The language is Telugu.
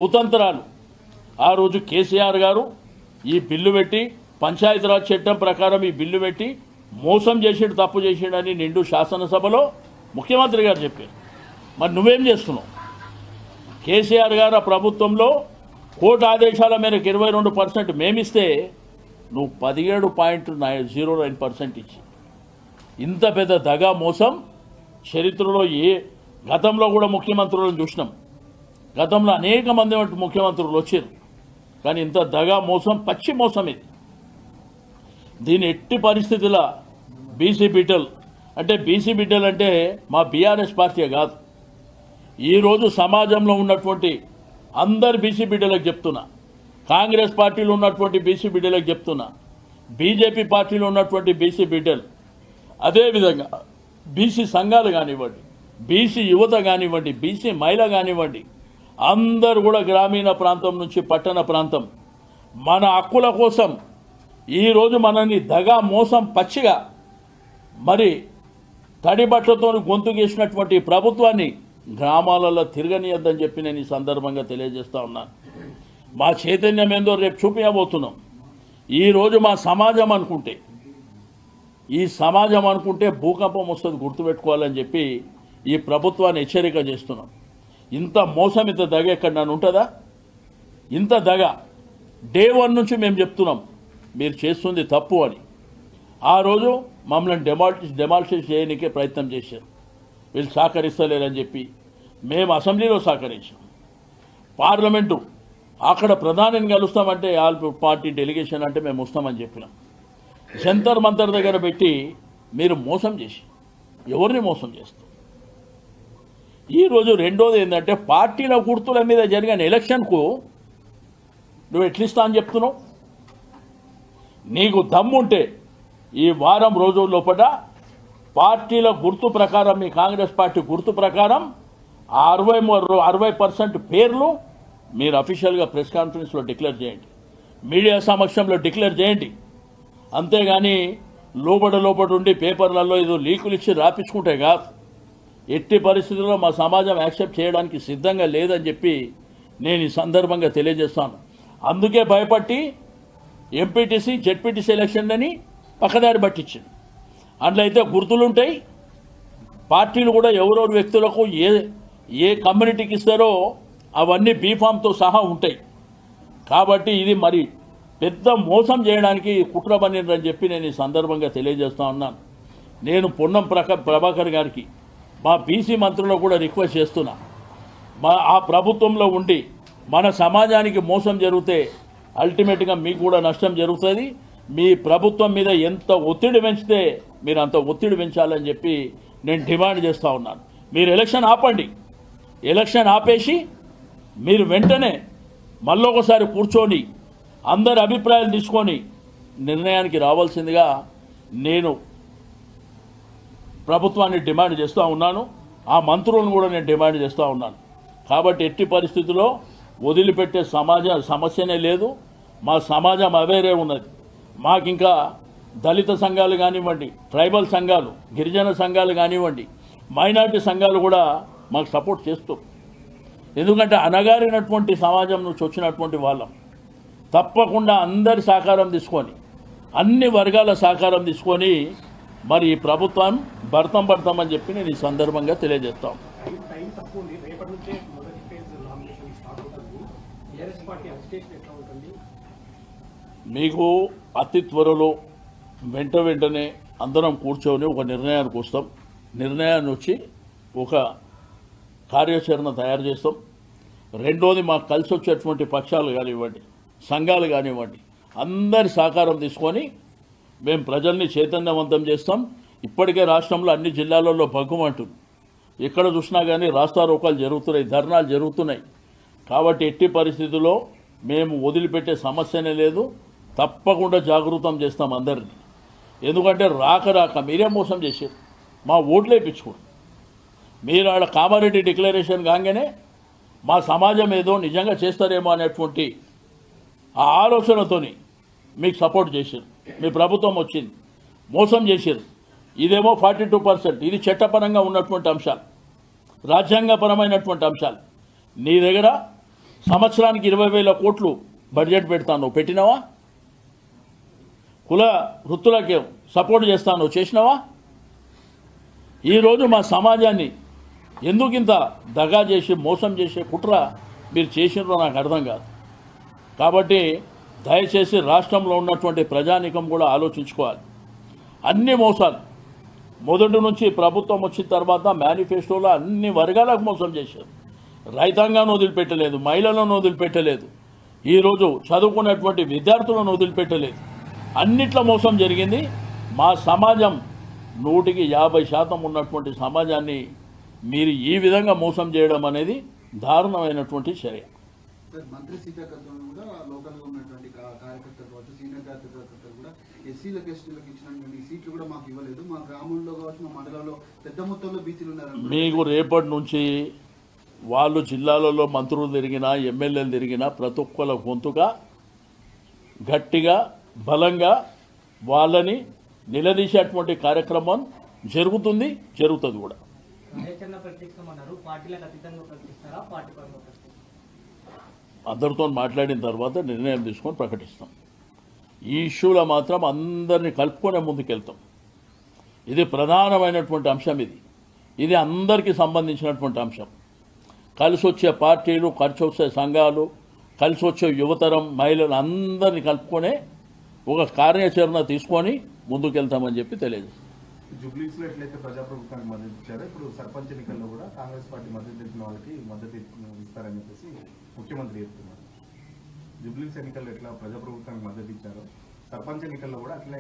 కుతంత్రాలు ఆ రోజు కేసీఆర్ గారు ఈ బిల్లు పెట్టి పంచాయతీరాజ్ చట్టం ప్రకారం ఈ బిల్లు పెట్టి మోసం చేసిడు తప్పు చేసిడని నిండు శాసనసభలో ముఖ్యమంత్రి గారు చెప్పారు. మరి నువ్వేం చేస్తున్నావు? కేసీఆర్ గారు ప్రభుత్వంలో కోర్టు ఆదేశాల మేరకు 22% మేమిస్తే నువ్వు 17.09% ఇచ్చి ఇంత పెద్ద దగా మోసం చరిత్రలో గతంలో కూడా ముఖ్యమంత్రులను చూసినాం. గతంలో అనేక మంది ముఖ్యమంత్రులు వచ్చారు, కానీ ఇంత దగా మోసం పచ్చి మోసం ఇది. దీని ఎట్టి పరిస్థితుల బీసీ బిడ్డలు అంటే మా బీఆర్ఎస్ పార్టీ కాదు. ఈరోజు సమాజంలో ఉన్నటువంటి అందరు బీసీ బిడ్డలకు చెప్తున్నా, కాంగ్రెస్ పార్టీలో ఉన్నటువంటి బీసీ బిడ్డలకు చెప్తున్నా, బీజేపీ పార్టీలో ఉన్నటువంటి బీసీ బిడ్డలు, అదేవిధంగా బీసీ సంఘాలు కానివ్వండి, బీసీ యువత కానివ్వండి, బీసీ మహిళ కానివ్వండి, అందరూ కూడా గ్రామీణ ప్రాంతం నుంచి పట్టణ ప్రాంతం మన హక్కుల కోసం ఈరోజు మనల్ని దగా మోసం పచ్చిగా మరి తడిబట్టతో గొంతుకేసినటువంటి ప్రభుత్వాన్ని గ్రామాలలో తిరగనియద్దని చెప్పి నేను ఈ సందర్భంగా తెలియజేస్తా ఉన్నాను. మా చైతన్యం ఏందో రేపు చూపించబోతున్నాం. ఈరోజు మా సమాజం అనుకుంటే భూకంపం వస్తుంది, గుర్తుపెట్టుకోవాలని చెప్పి ఈ ప్రభుత్వాన్ని హెచ్చరిక చేస్తున్నాం. ఇంత మోసం, ఇంత దగ ఎక్కడన్నా ఉంటుందా? ఇంత దగ డే 1 నుంచి మేము చెప్తున్నాం మీరు చేస్తుంది తప్పు అని. ఆ రోజు మమ్మల్ని డెమాలిష్ చేయడానికే ప్రయత్నం చేశారు, వీళ్ళు సహకరిస్తలేరని చెప్పి మేము అసెంబ్లీలో సహకరించాం. పార్లమెంటు అక్కడ ప్రధానిని కలుస్తామంటే ఆల్ పార్టీ డెలిగేషన్ అంటే మేము వస్తామని చెప్పినాం. జంతర్ మంతర్ దగ్గర పెట్టి మీరు మోసం చేసి ఎవరిని మోసం చేస్తాం? ఈరోజు రెండోది ఏంటంటే పార్టీల గుర్తుల మీద జరిగిన ఎలక్షన్కు నువ్వు ఎట్లిస్తా అని చెప్తున్నావు. నీకు దమ్ముంటే ఈ వారం రోజుల లోపల పార్టీల గుర్తు ప్రకారం, మీ కాంగ్రెస్ పార్టీ గుర్తు ప్రకారం 60% పేర్లు మీరు అఫీషియల్గా ప్రెస్ కాన్ఫరెన్స్లో డిక్లేర్ చేయండి, మీడియా సమక్షంలో డిక్లేర్ చేయండి. అంతేగాని లోపల ఉండి పేపర్లలో ఏదో లీకులు ఇచ్చి రాపించుకుంటే కాదు. ఎట్టి పరిస్థితుల్లో మా సమాజం యాక్సెప్ట్ చేయడానికి సిద్ధంగా లేదని చెప్పి నేను ఈ సందర్భంగా తెలియజేస్తాను. అందుకే భయపట్టి ఎంపీటీసీ జెడ్పీటీసీ ఎలక్షన్లని పక్కదారి పట్టించింది. అందులో అయితే గుర్తులుంటాయి, పార్టీలు కూడా ఎవరెవరు వ్యక్తులకు ఏ కమ్యూనిటీకి ఇస్తారో అవన్నీ బీఫామ్తో సహా ఉంటాయి. కాబట్టి ఇది మరి పెద్ద మోసం చేయడానికి కుట్ర పన్నిరని చెప్పి నేను ఈ సందర్భంగా తెలియజేస్తా ఉన్నాను. నేను పొన్నం ప్రభాకర్ గారికి, మా బీసీ మంత్రులకు కూడా రిక్వెస్ట్ చేస్తున్నా, ఆ ప్రభుత్వంలో ఉండి మన సమాజానికి మోసం జరిగితే అల్టిమేట్గా మీకు కూడా నష్టం జరుగుతుంది. మీ ప్రభుత్వం మీద ఎంత ఒత్తిడి పెంచితే మీరు అంత ఒత్తిడి పెంచాలని చెప్పి నేను డిమాండ్ చేస్తూ ఉన్నాను. మీరు ఎలక్షన్ ఆపండి, ఎలక్షన్ ఆపేసి మీరు వెంటనే మళ్ళొకసారి కూర్చొని అందరి అభిప్రాయాలు తీసుకొని నిర్ణయానికి రావాల్సిందిగా నేను ప్రభుత్వాన్ని డిమాండ్ చేస్తూ ఉన్నాను. ఆ మంత్రులను కూడా నేను డిమాండ్ చేస్తూ ఉన్నాను. కాబట్టి ఎట్టి పరిస్థితుల్లో వదిలిపెట్టే సమస్యనే లేదు. మా సమాజం అవేరే ఉన్నది. మాకింకా దళిత సంఘాలు కానివ్వండి, ట్రైబల్ సంఘాలు, గిరిజన సంఘాలు కానివ్వండి, మైనార్టీ సంఘాలు కూడా మాకు సపోర్ట్ చేస్తూ, ఎందుకంటే అనగారినటువంటి సమాజం నుంచి వచ్చినటువంటి వాళ్ళం. తప్పకుండా అందరి సహకారం తీసుకొని, అన్ని వర్గాల సహకారం తీసుకొని మరి ఈ ప్రభుత్వం భర్తం అని చెప్పి నేను ఈ సందర్భంగా తెలియజేస్తాం. మీకు అతి త్వరలో వెంటనే అందరం కూర్చొని ఒక నిర్ణయానికి వస్తాం. నిర్ణయాన్ని వచ్చి ఒక కార్యాచరణ తయారు చేస్తాం. రెండోది మాకు కలిసి వచ్చేటువంటి పక్షాలు కానివ్వండి, సంఘాలు కానివ్వండి, అందరి సహకారం తీసుకొని మేము ప్రజల్ని చైతన్యవంతం చేస్తాం. ఇప్పటికే రాష్ట్రంలో అన్ని జిల్లాలలో భగ్గుమంటుంది, ఎక్కడ చూసినా కానీ రాస్తారోకాలు జరుగుతున్నాయి, ధర్నాలు జరుగుతున్నాయి. కాబట్టి ఎట్టి పరిస్థితుల్లో మేము వదిలిపెట్టే సమస్యనే లేదు. తప్పకుండా జాగృతం చేస్తాం అందరినీ. ఎందుకంటే రాక మీరే మోసం చేశారు, మా ఓట్లు వేయించుకోండి. మీరు ఆడ కామారెడ్డి డిక్లరేషన్ కాగానే మా సమాజం ఏదో నిజంగా చేస్తారేమో అనేటువంటి ఆ ఆలోచనతోని మీకు సపోర్ట్ చేశారు. మీ ప్రభుత్వం వచ్చింది, మోసం చేశారు. ఇదేమో 42%. ఇది చట్టపరంగా ఉన్నటువంటి అంశాలు, రాజ్యాంగపరమైనటువంటి అంశాలు. నీ దగ్గర సంవత్సరానికి 20,000 కోట్లు బడ్జెట్ పెడతాను, పెట్టినావా? కుల వృత్తులకి సపోర్ట్ చేస్తాను, చేసినావా? ఈరోజు మా సమాజాన్ని ఎందుకు ఇంత దగా చేసి మోసం చేసే కుట్ర మీరు చేసినారో నాకు అర్థం కాదు. కాబట్టి దయచేసి రాష్ట్రంలో ఉన్నటువంటి ప్రజానీకం కూడా ఆలోచించుకోవాలి. అన్ని మోసాలు మొదటి నుంచి ప్రభుత్వం వచ్చిన తర్వాత మేనిఫెస్టోలో అన్ని వర్గాలకు మోసం చేశారు. రైతాంగాన్ని వదిలిపెట్టలేదు, మహిళలను వదిలిపెట్టలేదు, ఈరోజు చదువుకున్నటువంటి విద్యార్థులను వదిలిపెట్టలేదు. అన్నిట్లో మోసం జరిగింది. మా సమాజం 100% ఉన్నటువంటి సమాజాన్ని మీరు ఈ విధంగా మోసం చేయడం అనేది దారుణమైనటువంటి చర్య. మంత్రి సీతాకర్తో కూడా లోకల్గా ఉన్నటువంటి కార్యకర్తలు కావచ్చు, సీనియర్ కార్యకర్తలు కూడా ఎస్సీలకు ఎస్టీలకు ఇచ్చినటువంటి సీట్లు కూడా మాకు ఇవ్వలేదు. మా గ్రామంలో కావచ్చు, మా మండలంలో పెద్ద మొత్తంలో బీసీలు ఉన్నారు. మీకు రేపటి నుంచి వాళ్ళు జిల్లాలలో మంత్రులు తిరిగినా, ఎమ్మెల్యేలు తిరిగినా ప్రతి ఒక్కళ్ళ గొంతుగా గట్టిగా బలంగా వాళ్ళని నిలదీసేటువంటి కార్యక్రమం జరుగుతుంది కూడా. అందరితో మాట్లాడిన తర్వాత నిర్ణయం తీసుకొని ప్రకటిస్తాం. ఈ ఇష్యూలో మాత్రం అందరినీ కలుపుకొనే ముందుకెళ్తాం. ఇది ప్రధానమైనటువంటి అంశం. ఇది అందరికీ సంబంధించినటువంటి అంశం. కలిసి వచ్చే పార్టీలు, కలిసి వచ్చే సంఘాలు, కలిసి వచ్చే యువతరం, మహిళలు అందరినీ కలుపుకొనే ఒక కార్యాచరణ తీసుకొని ముందుకెళ్తామని చెప్పి తెలియదు. జూబ్లీస్లో ఎట్లయితే ప్రజాప్రభుత్వానికి మద్దతు ఇచ్చారో ఇప్పుడు సర్పంచ్ ఎన్నికల్లో కూడా కాంగ్రెస్ పార్టీ మద్దతు తెలిపిన వాళ్ళకి మద్దతు ఇస్తారని చెప్పేసి ముఖ్యమంత్రి చెప్తున్నారు. జూబ్లీస్ ఎన్నికల్లో ఎట్లా ప్రజాప్రభుత్వానికి మద్దతు ఇచ్చారో సర్పంచ్ ఎన్నికల్లో కూడా అట్లా